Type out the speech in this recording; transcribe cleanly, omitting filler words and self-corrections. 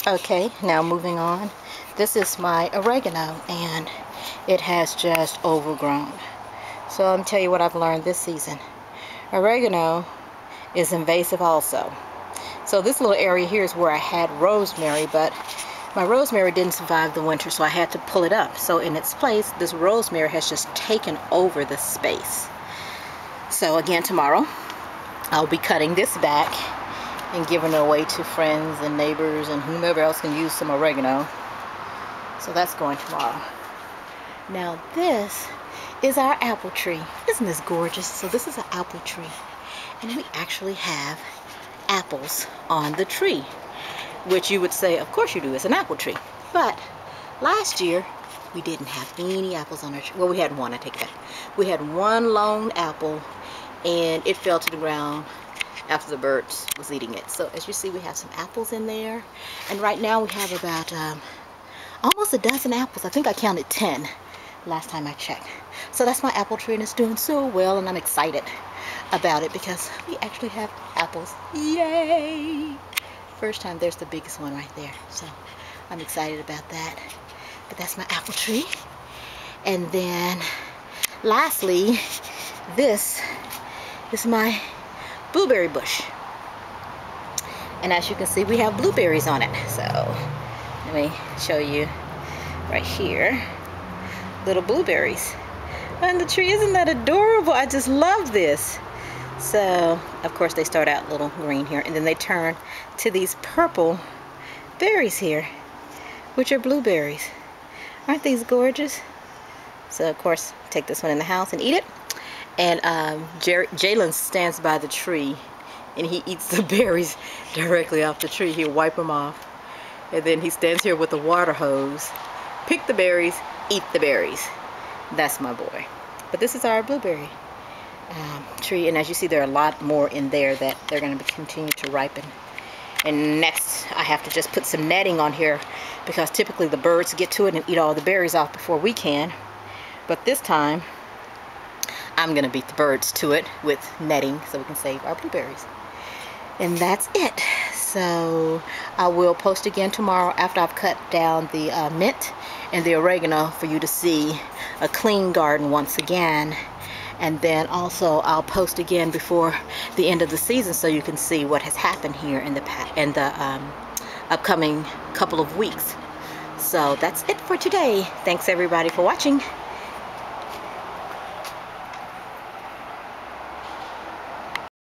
Okay, now moving on. This is my oregano, and it has just overgrown. So I'm tell you what I've learned this season. Oregano is invasive also. So this little area here is where I had rosemary, but my rosemary didn't survive the winter, so I had to pull it up. So in its place, this rosemary has just taken over the space. So again, tomorrow, I'll be cutting this back and giving it away to friends and neighbors and whomever else can use some oregano. So that's going tomorrow. Now this is our apple tree. Isn't this gorgeous? So this is an apple tree, and we actually have apples on the tree, which you would say, of course you do, it's an apple tree. But last year we didn't have any apples on our tree. Well, we had one, I take it back. We had one lone apple, and it fell to the ground after the birds was eating it. So as you see, we have some apples in there, and right now we have about almost a dozen apples. I think I counted 10 last time I checked. So that's my apple tree, and it's doing so well, and I'm excited about it because we actually have apples. Yay! First time. There's the biggest one right there, so I'm excited about that. But that's my apple tree. And then lastly, this is my blueberry bush, and as you can see, we have blueberries on it. So let me show you right here, little blueberries on the tree. Isn't that adorable? I just love this. So of course they start out little green here, and then they turn to these purple berries here, which are blueberries. Aren't these gorgeous? So of course take this one in the house and eat it. And Jalen stands by the tree, and he eats the berries directly off the tree. He'll wipe them off, and then he stands here with a water hose, pick the berries, eat the berries. That's my boy. But this is our blueberry tree, and as you see, there are a lot more in there that they're going to continue to ripen. And next I have to just put some netting on here, because typically the birds get to it and eat all the berries off before we can. But this time I'm going to beat the birds to it with netting so we can save our blueberries. And that's it. So I will post again tomorrow after I've cut down the mint and the oregano for you to see a clean garden once again. And then also I'll post again before the end of the season so you can see what has happened here in the upcoming couple of weeks. So that's it for today. Thanks everybody for watching.